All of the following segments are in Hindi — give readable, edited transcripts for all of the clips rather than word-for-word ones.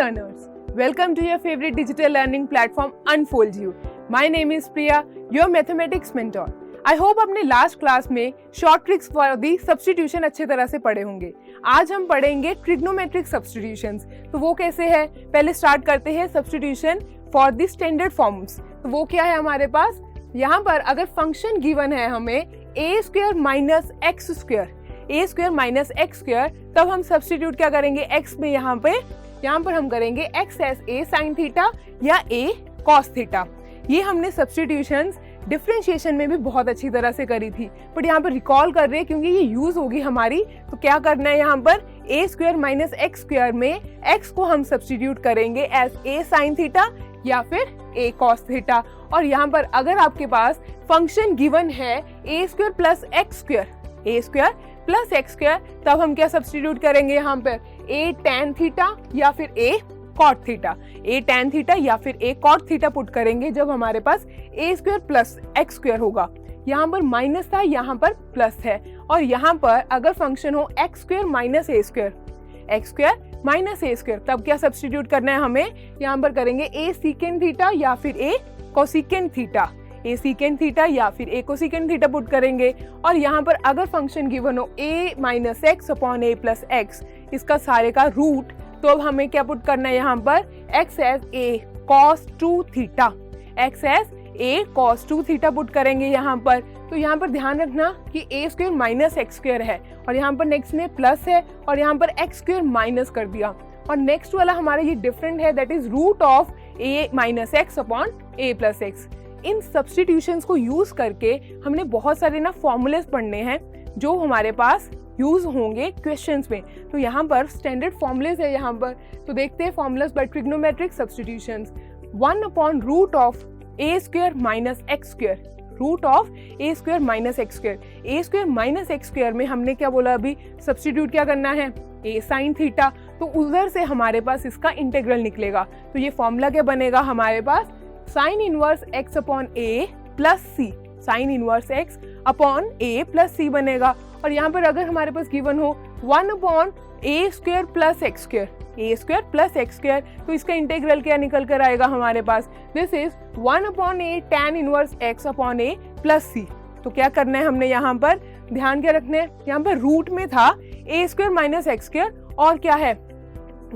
learners, welcome to your favorite digital learning platform Unfold You. My name is Priya, your mathematics mentor. I hope अपने लास्ट क्लास में short tricks for the substitution अच्छे तरह से पढ़े होंगे। आज हम पढ़ेंगे ट्रिग्नोमेट्रिक सब्स्टिट्यूशंस। तो वो कैसे है, पहले स्टार्ट करते हैं substitution for the standard forms. तो वो क्या है हमारे पास, यहाँ पर अगर फंक्शन गिवन है हमें a square minus x square, तब हम सब्स्टिट्यूट क्या करेंगे x में, यहाँ पर हम करेंगे x as a sine theta या a कॉस थीटा। ये हमने सब्स्टिट्यूशंस डिफरेंशिएशन में भी बहुत अच्छी तरह से करी थी, बट यहाँ पर रिकॉल कर रहे हैं क्योंकि ये यूज होगी हमारी। तो क्या करना है, यहाँ पर a square minus x square में x को हम सब्स्टिट्यूट करेंगे एज a साइन थीटा या फिर a कॉस थीटा। और यहाँ पर अगर आपके पास फंक्शन गिवन है a square plus x square, तब हम क्या सब्स्टिट्यूट करेंगे यहाँ पर a tan थीटा या फिर a cot theta, a tan theta या फिर a कॉट थीटा पुट करेंगे जब हमारे पास a square plus x square होगा। यहाँ पर माइनस था, यहाँ पर प्लस है। और यहाँ पर अगर फंक्शन हो x square minus a square, तब क्या सब्स्टिट्यूट करना है हमें, यहाँ पर करेंगे a सीकेंड थीटा या फिर a कोसिकेंड थीटा पुट करेंगे। और यहाँ पर अगर फंक्शन गिवन हो a minus x upon a plus x, इसका सारे का रूट, तो अब हमें क्या पुट करना है यहाँ पर x as a cos 2 theta put करेंगे यहाँ पर। तो यहाँ पर ध्यान रखना कि a square minus x square है और यहाँ पर नेक्स्ट में प्लस है और यहाँ पर एक्स स्क्वायर माइनस कर दिया। और नेक्स्ट वाला हमारा ये डिफरेंट है, that is root of a minus x upon a plus x. इन सब्स्टिट्यूशंस को यूज करके हमने बहुत सारे फॉर्मूलेस पढ़ने हैं जो हमारे पास यूज होंगे क्वेश्चंस में। तो यहाँ पर स्टैंडर्ड फॉर्मूलेस है यहाँ पर, तो देखते हैं formulas by trigonometric substitutions. 1 upon root of a square minus x square में हमने क्या बोला, अभी सब्स्टिट्यूट क्या करना है a साइन थीटा। तो उधर से हमारे पास इसका इंटीग्रल निकलेगा। तो ये फॉर्मूला क्या बनेगा हमारे पास, sine inverse x upon a plus c बनेगा। और यहाँ पर अगर हमारे पास गिवन हो 1 upon a square plus x square, तो इसका इंटीग्रल क्या निकल कर आएगा हमारे पास, this is 1 upon a tan inverse x upon a plus c। तो क्या करना है हमने यहाँ पर, ध्यान क्या रखना है, यहाँ पर रूट में था a square minus x square और क्या है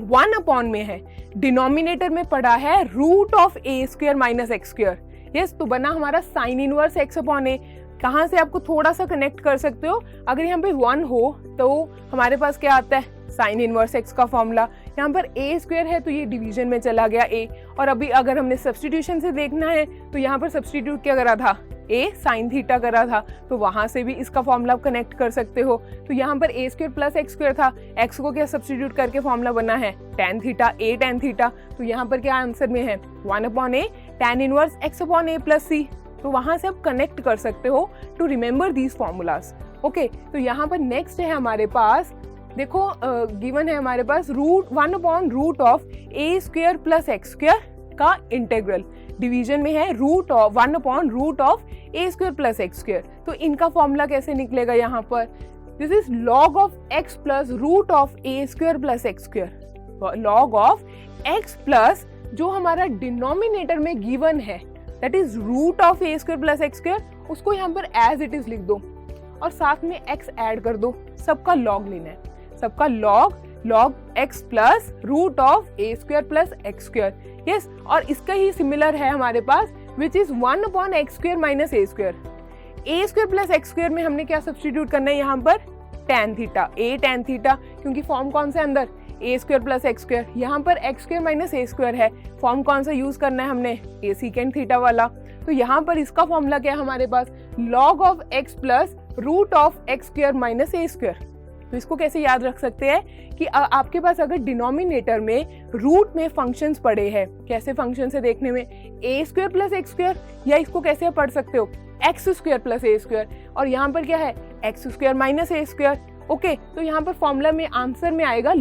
1 अपॉन में है, डिनोमिनेटर में पड़ा है root of a square minus x square. Yes, तो बना हमारा sine inverse x upon a। कहाँ से आपको थोड़ा सा कनेक्ट कर सकते हो, अगर यहाँ पे 1 हो तो हमारे पास क्या आता है, साइन इनवर्स x का फॉर्मूला। यहाँ पर a स्क्वायर है तो ये डिवीजन में चला गया a। और अभी अगर हमने सब्स्टिट्यूशन से देखना है तो यहाँ पर सब्स्टिट्यूट क्या करा था, a साइन थीटा करा था, तो वहां से भी इसका फॉर्मूला कनेक्ट कर सकते हो। तो यहाँ पर a square plus x square था, x को क्या सब्स्टिट्यूट करके फॉर्मूला बना है tan theta, a tan theta. तो यहाँ पर क्या आंसर में है 1 upon a tan inverse x upon a plus c। तो वहां से आप कनेक्ट कर सकते हो to remember these formulas. Okay, तो यहाँ पर नेक्स्ट है हमारे पास, देखो गिवन है हमारे पास 1 upon root of a square plus x square का इंटीग्रल। डिवीजन में है 1 upon root of a square plus x square. तो इनका फॉर्मूला कैसे निकलेगा यहाँ पर, this is log of x plus root of a square plus x square. log of x plus जो हमारा डिनोमिनेटर में गिवन है that is root of a square plus x square, उसको यहाँ पर एज इट इज लिख दो और साथ में x ऐड कर दो। सबका log लेना है, सबका log x plus root of a square plus x square. Yes, और इसका ही सिमिलर है हमारे पास which is 1 upon x square minus a square plus x square में हमने क्या सब्स्टिट्यूट करना है यहाँ पर tan theta, a tan theta, क्योंकि फॉर्म कौन सा अंदर a square plus x square, यहाँ पर x square minus a square है, फॉर्म कौन सा यूज करना है हमने a सीकेंड थीटा वाला। तो यहाँ पर इसका फॉर्मूला क्या है हमारे पास, log of x plus root of x square minus a square. तो इसको कैसे याद रख सकते हैं कि आपके पास अगर डिनोमिनेटर में रूट में फंक्शंस पड़े हैं, कैसे फंक्शन है देखने में, a square plus x square, या इसको कैसे पढ़ सकते हो x square plus a square, और यहाँ पर क्या है x square minus a square. Okay, तो यहाँ पर फॉर्मूला में आंसर में आएगा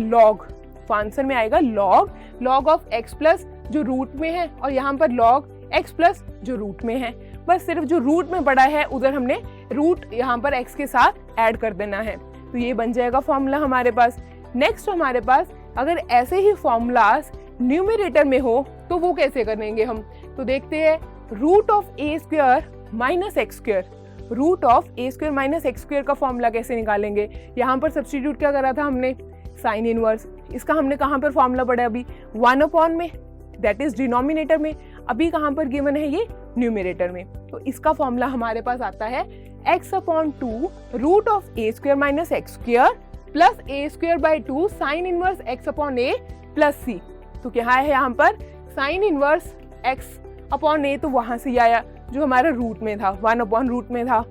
log ऑफ x प्लस जो रूट में है और यहाँ पर log x प्लस जो रूट में है। बस सिर्फ जो रूट में पड़ा है उधर हमने रूट यहाँ पर x के साथ ऐड कर देना है। तो ये बन जाएगा फॉर्मूला हमारे पास। नेक्स्ट हमारे पास अगर ऐसे ही फॉर्मूलाज न्यूमरेटर में हो तो वो कैसे करेंगे हम, तो देखते हैं root of a square minus x square, root of a square minus x square का फॉर्मूला कैसे निकालेंगे। यहाँ पर सब्स्टिट्यूट क्या करा था हमने, साइन इनवर्स, इसका हमने कहाँ पर फॉर्मूला पढ़ा अभी 1 अपॉन में, दैट इज डिनोमिनेटर में, अभी कहाँ पर गिवन है ये न्यूमरेटर में। तो इसका फॉर्मूला हमारे पास आता है x upon 2 root of a square minus x square plus a square by 2 sine inverse x upon a plus c. तो क्या है यहाँ पर sine inverse x upon a, तो वहां से आया जो हमारा रूट में था, 1 अपॉन रूट में था।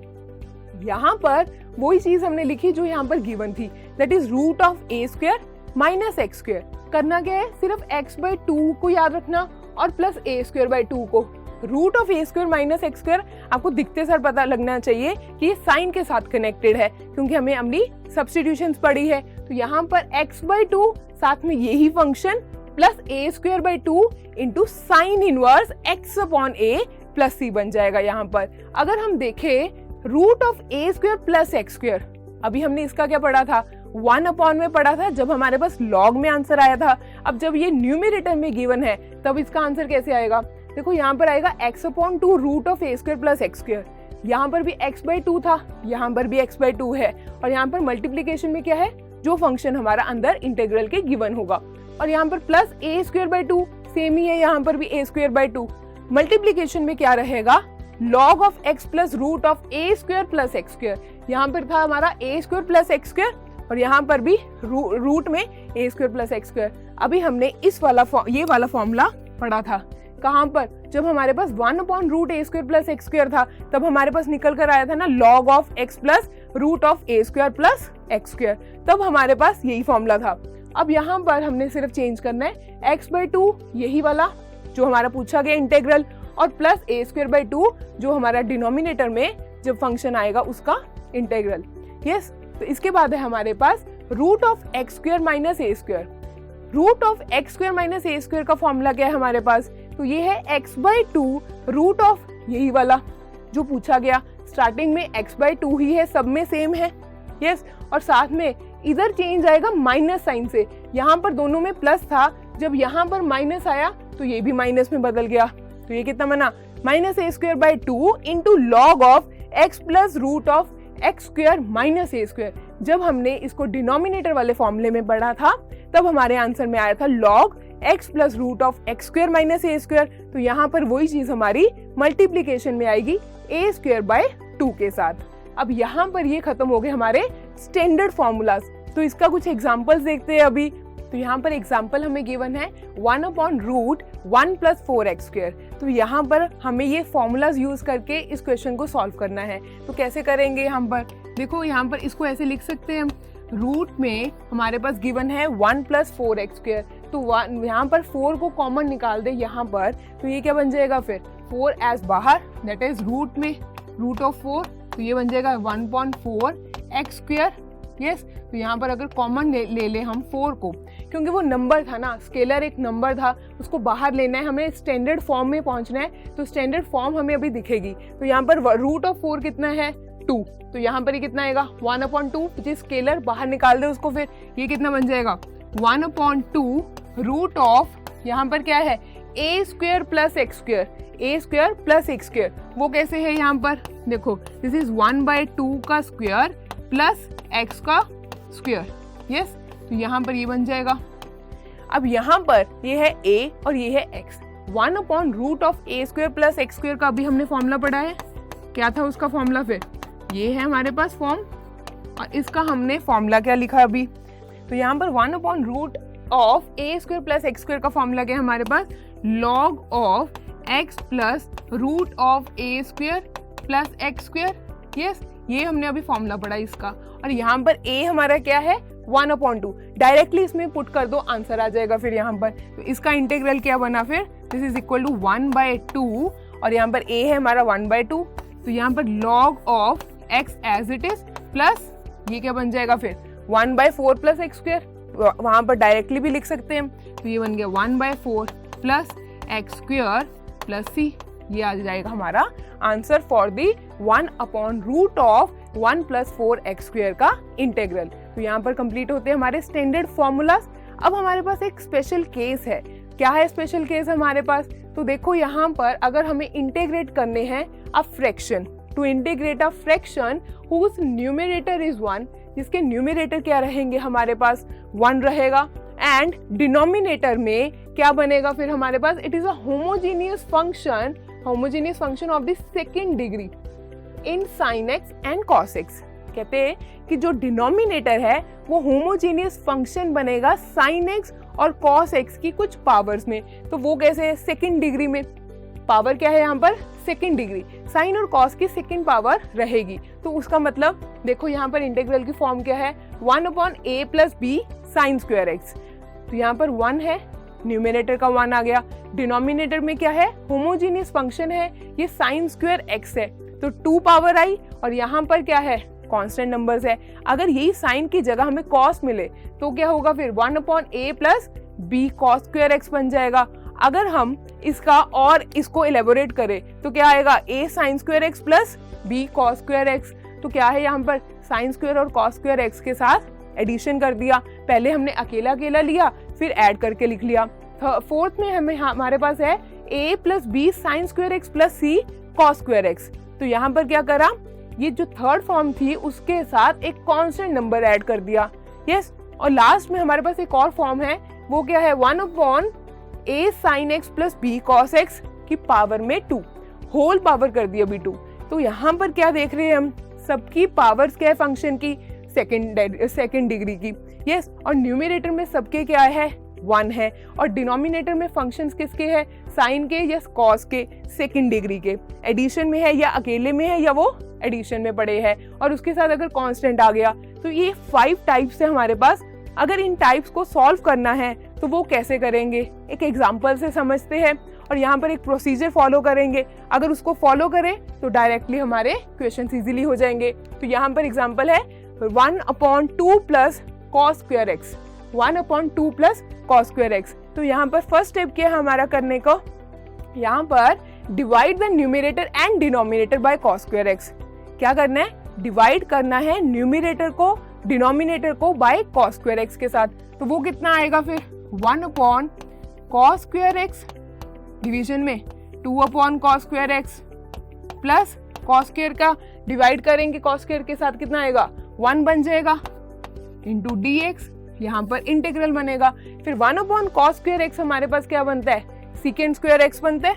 यहाँ पर वही चीज हमने लिखी जो यहाँ पर गिवन थी, that is root of a square minus x square. करना क्या है, सिर्फ x बाई 2 को याद रखना और प्लस ए स्क्वायर बाई 2 को। Root of a square minus x square आपको दिखते सर पता लगना चाहिए कि ये साइन के साथ कनेक्टेड है, क्योंकि हमें अपनी सब्स्टिट्यूशंस पढ़ी है। तो यहाँ पर x बाई 2 साथ में यही function plus a square by 2 into sine inverse x upon a plus c बन जाएगा। यहाँ पर अगर हम देखें root of a square plus x square, अभी हमने इसका क्या पढ़ा था, 1 अपॉन में पढ़ा था जब हमारे पास लॉग में आंसर आया था। अब जब ये न्यूमरेटर में गिवन है तब इसका आंसर कैसे आएगा, देखो यहाँ पर आएगा x upon 2 root of a square plus x square. यहाँ पर भी x बाई 2 था, यहाँ पर भी x बाई 2 है, और यहाँ पर मल्टीप्लीकेशन में क्या है, जो फंक्शन हमारा अंदर इंटीग्रल के गिवन होगा, और यहाँ पर plus a square by 2 same ही है, यहाँ पर भी ए स्क्वायर बाई 2। मल्टीप्लीकेशन में क्या रहेगा, log of x plus root of a square plus x square. यहाँ पर था हमारा a square plus x square, और यहाँ पर भी रूट में a square plus x square. अभी हमने ये वाला फॉर्मूला पढ़ा था कहाँ पर, जब हमारे पास 1 upon root a square plus x square था, तब हमारे पास निकल कर आया था ना log of x plus root of a square plus x square, तब हमारे पास यही फॉर्मूला था। अब यहाँ पर हमने सिर्फ चेंज करना है x बाई 2 यही वाला जो हमारा पूछा गया इंटेग्रल, और प्लस ए स्क्वायर बाई 2 जो हमारा डिनोमिनेटर में जब फंक्शन आएगा उसका इंटेग्रल। यस, तो इसके बाद है हमारे पास root of x square minus a square. Root of x square minus a square का फॉर्मूला क्या है हमारे पास, तो ये है x बाई 2 रूट ऑफ यही वाला जो पूछा गया, स्टार्टिंग में x बाई 2 ही है, सब में सेम है। यस, और साथ में इधर चेंज आएगा माइनस साइन से, यहाँ पर दोनों में प्लस था, जब यहाँ पर माइनस आया तो ये भी माइनस में बदल गया। तो ये कितना बना, minus a square by 2 into log of x plus root of x square minus a square. जब हमने इसको डिनोमिनेटर वाले फॉर्मूले में पढ़ा था तब हमारे आंसर में आया था log x plus root of x square minus a square. तो यहाँ पर वही चीज हमारी मल्टीप्लीकेशन में आएगी ए स्क्वायर बाय 2 के साथ। अब यहाँ पर ये खत्म हो गए हमारे स्टैंडर्ड फॉर्मूलाज, तो इसका कुछ एग्जांपल्स देखते हैं अभी। तो यहाँ पर एग्जांपल हमें गिवन है 1 upon root 1 plus 4x square. तो यहाँ पर हमें ये फॉर्मूलाज यूज करके इस क्वेश्चन को सॉल्व करना है। तो कैसे करेंगे, यहाँ पर देखो, यहाँ पर इसको ऐसे लिख सकते हैं हम, रूट में हमारे पास गिवन है 1 प्लस 4x स्क्वायर, तो यहाँ पर 4 को कॉमन निकाल दे यहाँ पर, तो ये क्या बन जाएगा फिर 4 एज बाहर, दैट इज रूट में रूट ऑफ 4, तो ये बन जाएगा 1/4x स्क्वायर। यस, तो यहाँ पर अगर कॉमन ले ले हम 4 को, क्योंकि वो नंबर था ना, स्केलर एक नंबर था, उसको बाहर लेना है, हमें स्टैंडर्ड फॉर्म में पहुंचना है, तो स्टैंडर्ड फॉर्म हमें अभी दिखेगी। तो यहाँ पर रूट ऑफ 4 कितना है 2, तो यहाँ पर ये कितना आएगा 1/2, जो स्केलर बाहर निकाल दे उसको, फिर ये कितना बन जाएगा 1/2 रूट ऑफ, यहाँ पर क्या है ए स्क्वायर प्लस एक्स स्क्वायर, ए स्क्वायर प्लस एक्स स्क्वायर, वो कैसे है यहाँ पर देखो, दिस इज 1/2 का स्क्वायर प्लस एक्स का स्क्वायर। यस, तो यहाँ पर ये बन जाएगा। अब यहाँ पर ये है a और ये है x, root of a square plus x square का अभी हमने फॉर्मूला पढ़ा है, क्या था उसका फॉर्मूला, फिर ये है हमारे पास फॉर्म, और इसका हमने फॉर्मूला क्या लिखा अभी, तो यहाँ पर root of a square plus x square का फॉर्मूला क्या है हमारे पास, log of x plus root of a square plus x square. Yes, ये हमने अभी फॉर्मूला पढ़ा इसका, और यहाँ पर a हमारा क्या है 1/2, डायरेक्टली इसमें पुट कर दो आंसर आ जाएगा फिर यहाँ पर। तो इसका इंटीग्रल क्या बना फिर, दिस इज इक्वल टू 1/2, और यहाँ पर a है हमारा 1/2, तो यहाँ पर log of x as it is plus ये क्या बन जाएगा फिर 1/4 प्लस एक्स स्क्वायर, वहां पर डायरेक्टली भी लिख सकते हैं, तो ये बन गया 1/4 plus x square plus c। ये आ जाएगा हमारा answer for the root of 1 plus 4x square का इंटेग्रल। तो यहाँ पर कंप्लीट होते हैं हमारे स्टैंडर्ड फॉर्मूलाज। अब हमारे पास एक स्पेशल केस है, क्या है स्पेशल केस हमारे पास? तो देखो यहाँ पर अगर हमें इंटीग्रेट करने हैं a fraction, to integrate a fraction whose numerator is 1, जिसके न्यूमरेटर क्या रहेंगे हमारे पास 1 रहेगा, एंड डिनोमिनेटर में क्या बनेगा फिर हमारे पास? It is a homogeneous function of the second degree in sine x and cos x. कहते हैं कि जो डिनोमिनेटर है वो होमोजेनियस फंक्शन बनेगा साइन एक्स और कॉस एक्स की कुछ पावर्स में। तो वो कैसे है? सेकेंड डिग्री में। पावर क्या है यहाँ पर? Second degree. साइन और कॉस की सेकेंड पावर रहेगी। तो उसका मतलब देखो यहाँ पर इंटीग्रल की फॉर्म क्या है? 1/a + b sin square x. तो यहाँ पर 1 है, न्यूमरेटर का 1 आ गया। डिनोमिनेटर में क्या है? होमोजेनियस फंक्शन है, ये साइन स्क्वायर एक्स है, तो 2 पावर आई, और यहाँ पर क्या है? कांस्टेंट नंबर्स है। अगर यही साइन की जगह हमें कॉस मिले तो क्या होगा फिर? 1/a + b cos square x बन जाएगा। अगर हम इसका और इसको एलेबोरेट करें तो क्या आएगा? a sin square x + b cos square x. तो क्या है यहाँ पर? साइन स्क्वायर और कॉस स्क्वायर एक्स के साथ एडिशन कर दिया। पहले हमने अकेला अकेला लिया, फिर ऐड करके लिख लिया। फोर्थ में हमारे पास है a + b sin square x + c cos square x. तो यहाँ पर क्या करा? ये जो थर्ड फॉर्म थी उसके साथ एक कांस्टेंट नंबर ऐड कर दिया। यस, और लास्ट में हमारे पास एक और फॉर्म है, वो क्या है? 1/a sin x + b cos x की पावर में 2, होल पावर कर दिया अभी 2। तो यहाँ पर क्या देख रहे हैं हम? सबकी पावर्स क्या है फंक्शन की? सेकेंड डिग्री की। यस, और न्यूमरेटर में सबके क्या है? 1 है, और डिनोमिनेटर में फंक्शंस किसके हैं? साइन के या कॉस के, सेकेंड डिग्री के। एडिशन में है या अकेले में है या वो एडिशन में पड़े हैं, और उसके साथ अगर कांस्टेंट आ गया। तो ये 5 टाइप्स है हमारे पास। अगर इन टाइप्स को सॉल्व करना है तो वो कैसे करेंगे? एक एग्जांपल से समझते हैं, और यहाँ पर एक प्रोसीजर फॉलो करेंगे। अगर उसको फॉलो करें तो डायरेक्टली हमारे क्वेश्चंस इजीली हो जाएंगे। तो यहाँ पर एग्जांपल है 1/2 + cos square x, 1/2 + cos square x. तो यहाँ पर फर्स्ट स्टेप क्या है हमारा करने को? यहाँ पर divide the numerator and denominator by cos square x. क्या करना है? डिवाइड करना है न्यूमरेटर को डिनोमिनेटर को बाय cos स्क्वायर एक्स के साथ। तो वो कितना आएगा फिर? 1/cos स्क्वायर एक्स डिवीजन में 2/cos square x plus cos square का डिवाइड करेंगे cos स्क्वायर के साथ, कितना आएगा? 1 बन जाएगा, इंटू dx। यहाँ पर इंटीग्रल बनेगा। फिर 1/cos स्क्वायर एक्स हमारे पास क्या बनता है? सीकेंड स्क्वायर एक्स बनता है।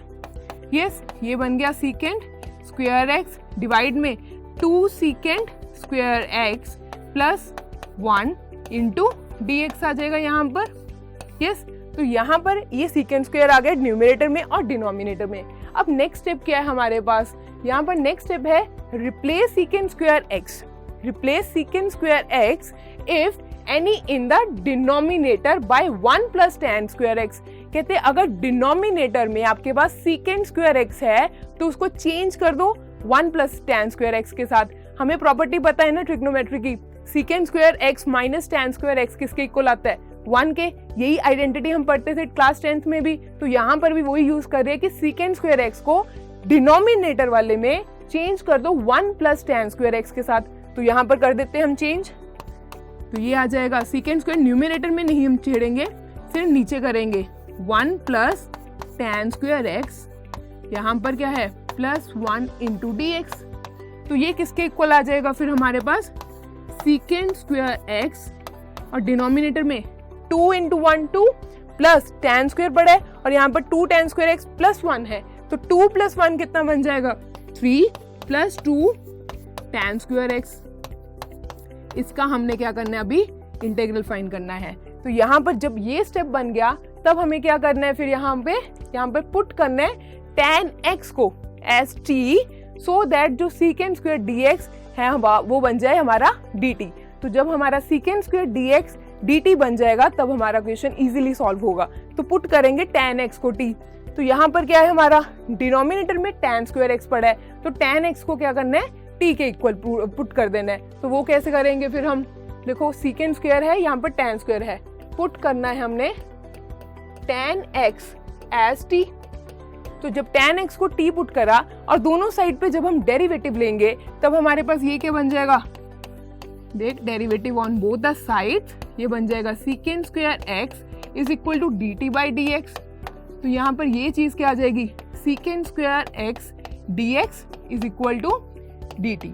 यस, ये बन गया सीकेंड स्क्वायर एक्स डिवाइड में 2 सीकेंड square x plus 1 into dx आ जाएगा यहाँ पर। यस, तो यहाँ पर ये सीकेंड स्क्वायर आ गया न्यूमरेटर में और डिनोमिनेटर में। अब नेक्स्ट स्टेप क्या है हमारे पास? यहाँ पर नेक्स्ट स्टेप है replace सीकेंड square x, replace सीकेंड square x if any in the denominator by 1 + tan square x. कहते हैं अगर डिनोमिनेटर में आपके पास सीकेंड स्क्वायर एक्स है तो उसको चेंज कर दो 1 + tan स्क्वायर एक्स के साथ। हमें प्रॉपर्टी पता है ना ट्रिग्नोमेट्री की, सीकेंड square x minus tan square x किसके इक्वल आता है? 1 के। यही आइडेंटिटी हम पढ़ते थे क्लास 10th में भी। तो यहाँ पर भी वही यूज कर रहे हैं कि सीकेंड स्क्वायर एक्स को डिनोमिनेटर वाले में चेंज कर दो 1 + tan स्क्वायर एक्स के साथ। तो यहाँ पर कर देते हैं हम चेंज। तो ये आ जाएगा सीकेंड स्क्वायर, न्यूमरेटर में नहीं हम छेड़ेंगे, सिर्फ नीचे करेंगे 1 + tan स्क्वायर एक्स, यहाँ पर क्या है? +1 इंटू dx। तो ये किसके इक्वल आ जाएगा फिर हमारे पास? सीकेंड स्क्वायर एक्स, और डिनोमिनेटर में 2 × 1 2 प्लस tan स्क्वायर पड़ा है, और यहाँ पर 2 tan स्क्वायर एक्स +1 है। तो 2 + 1 कितना बन जाएगा? 3 + 2 tan स्क्वायर एक्स। इसका हमने क्या करना है? अभी इंटीग्रल फाइंड करना है। तो यहाँ पर जब ये स्टेप बन गया तब हमें क्या करना है? फिर यहाँ पर पुट करना है tan x को एज t, सो दैट जो सीकेंड स्क्वायर dx है वो बन जाए हमारा dt। तो जब हमारा सीकेंड स्क्वायर dx dt बन जाएगा तब हमारा क्वेश्चन इजीली सॉल्व होगा। तो पुट करेंगे tan x को t। तो यहाँ पर क्या है हमारा? डिनोमिनेटर में tan स्क्वायर x पड़ा है, तो tan x को क्या करना है? t के इक्वल पुट कर देना है। तो वो कैसे करेंगे फिर हम? देखो सीकेंड स्क्वायर है, यहाँ पर tan स्क्वायर है, पुट करना है हमने tan x एज t। तो जब tan x को t पुट करा और दोनों साइड पे जब हम डेरिवेटिव लेंगे तब हमारे पास ये क्या बन जाएगा? देख, derivative on both the sides, ये बन जाएगा secant square x is equal to dt by dx। तो यहाँ पर ये चीज क्या आ जाएगी, secant square x dx is equal to dt।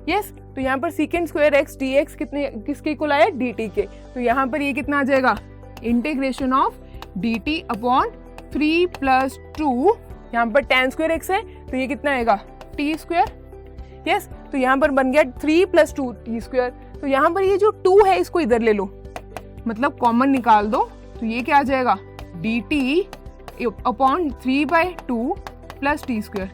Yes, तो यहाँ पर सीकेंड स्क्वायर एक्स dx किसके इक्वल आया, dt के। तो यहाँ पर ये कितना आ जाएगा, इंटीग्रेशन ऑफ dt अपॉन 3 + 2, यहाँ पर tan स्क्वायर x है तो ये कितना आएगा, t स्क्वायर। यस, तो यहाँ पर बन गया 3 + 2 t स्क्वायर। तो यहाँ पर ये जो 2 है इसको इधर ले लो, मतलब कॉमन निकाल दो, तो ये क्या आ जाएगा, dt अपॉन 3/2 + t स्क्वायर।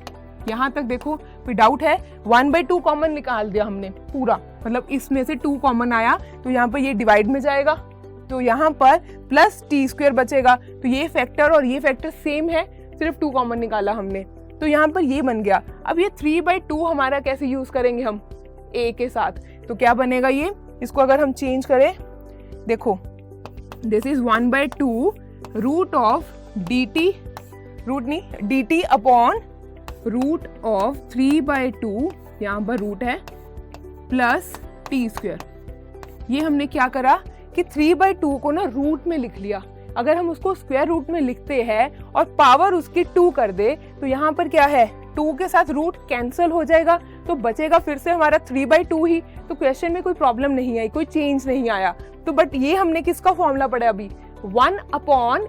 यहाँ तक देखो कोई डाउट है, 1/2 कॉमन निकाल दिया हमने पूरा, मतलब इसमें से 2 कॉमन आया तो यहाँ पर ये डिवाइड में जाएगा, तो यहाँ पर प्लस t स्क्वायर बचेगा। तो ये फैक्टर और ये फैक्टर सेम है, सिर्फ 2 कॉमन निकाला हमने, तो यहाँ पर ये बन गया। अब ये 3/2 हमारा कैसे यूज करेंगे हम a के साथ, तो क्या बनेगा ये, इसको अगर हम चेंज करें, देखो this is 1/2 root of dt, root नहीं dt अपॉन रूट ऑफ 3/2, यहाँ पर रूट है, प्लस t स्क्वायर। ये हमने क्या करा कि 3/2 को ना रूट में लिख लिया। अगर हम उसको स्क्वायर रूट में लिखते हैं और पावर उसकी 2 कर दे तो यहाँ पर क्या है, 2 के साथ रूट कैंसिल हो जाएगा, तो बचेगा फिर से हमारा 3/2 ही। तो क्वेश्चन में कोई प्रॉब्लम नहीं आई, कोई चेंज नहीं आया। तो बट ये हमने किसका फॉर्मूला पढ़ा अभी, 1/a²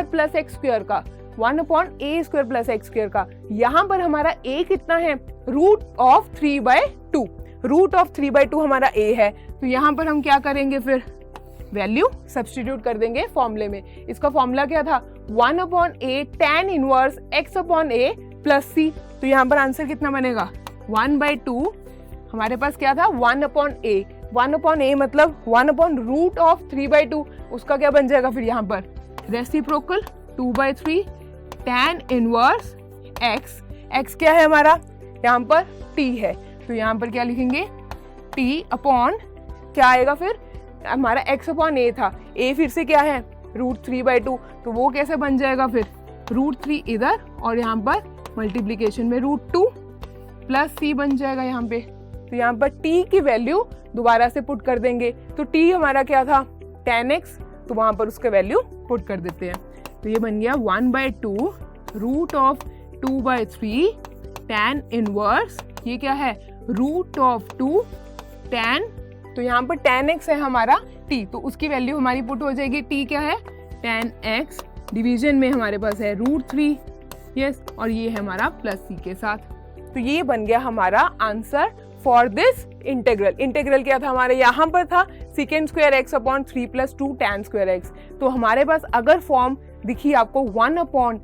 + x² का, 1/a² + x² का। यहाँ पर हमारा a कितना है, रूट ऑफ 3/2, रूट ऑफ 3/2 हमारा a है। तो यहाँ पर हम क्या करेंगे, फिर वैल्यू सब्स्टिट्यूट कर देंगे फॉर्मूले में। इसका फॉर्मूला क्या था, 1/a tan inverse x/a + c। तो यहाँ पर आंसर कितना बनेगा, 1/2, हमारे पास क्या था 1/a, 1/a मतलब 1/रूट ऑफ 3/2, उसका क्या बन जाएगा फिर यहाँ पर reciprocal 2/3 tan inverse x, x क्या है हमारा, यहाँ पर t है, तो यहाँ पर क्या लिखेंगे, t अपॉन क्या आएगा फिर, हमारा x/a था, a फिर से क्या है, रूट 3/2, तो वो कैसे बन जाएगा फिर, रूट 3 इधर और यहाँ पर मल्टीप्लीकेशन में रूट 2 प्लस c बन जाएगा यहाँ पे। तो यहाँ पर t की वैल्यू दोबारा से पुट कर देंगे, तो t हमारा क्या था tan x, तो वहां पर उसका वैल्यू पुट कर देते हैं। तो ये बन गया 1/2 रूट ऑफ 2/3 tan इनवर्स, ये क्या है, रूट ऑफ 2 tan, तो यहाँ पर tan x है हमारा t, तो उसकी वैल्यू हमारी पुट हो जाएगी, t क्या है tan x, डिवीजन में हमारे पास है रूट 3, यस, और ये है हमारा प्लस c के साथ। तो ये बन गया हमारा answer for this integral. Integral क्या था हमारे, यहाँ पर था सीकेंड square x upon 3 + 2 tan square x। तो हमारे पास अगर फॉर्म दिखी आपको 1/2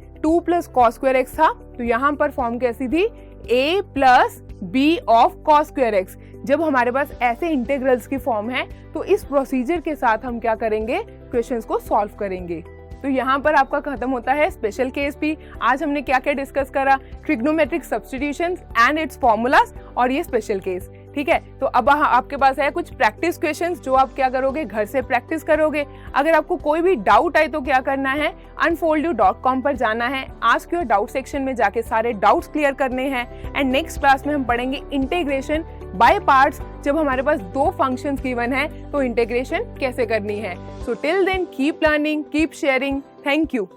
+ cos स्क्वायर x था, तो यहाँ पर फॉर्म कैसी थी, a + b of cos square x। जब हमारे पास ऐसे इंटीग्रल्स की फॉर्म है तो इस प्रोसीजर के साथ हम क्या करेंगे, क्वेश्चंस को सॉल्व करेंगे। तो यहाँ पर आपका खत्म होता है स्पेशल केस भी। आज हमने क्या क्या डिस्कस करा, trigonometric substitutions and it's formulas और ये स्पेशल केस, ठीक है। तो अब आपके पास है कुछ प्रैक्टिस क्वेश्चंस जो आप क्या करोगे, घर से प्रैक्टिस करोगे। अगर आपको कोई भी डाउट आए तो क्या करना है, unfoldyou.com पर जाना है, आस्क योर डाउट सेक्शन में जाके सारे डाउट्स क्लियर करने हैं। एंड नेक्स्ट क्लास में हम पढ़ेंगे इंटीग्रेशन बाय पार्ट्स। जब हमारे पास 2 फंक्शंस गिवन है तो इंटीग्रेशन कैसे करनी है। So till then keep learning, keep sharing, thank you.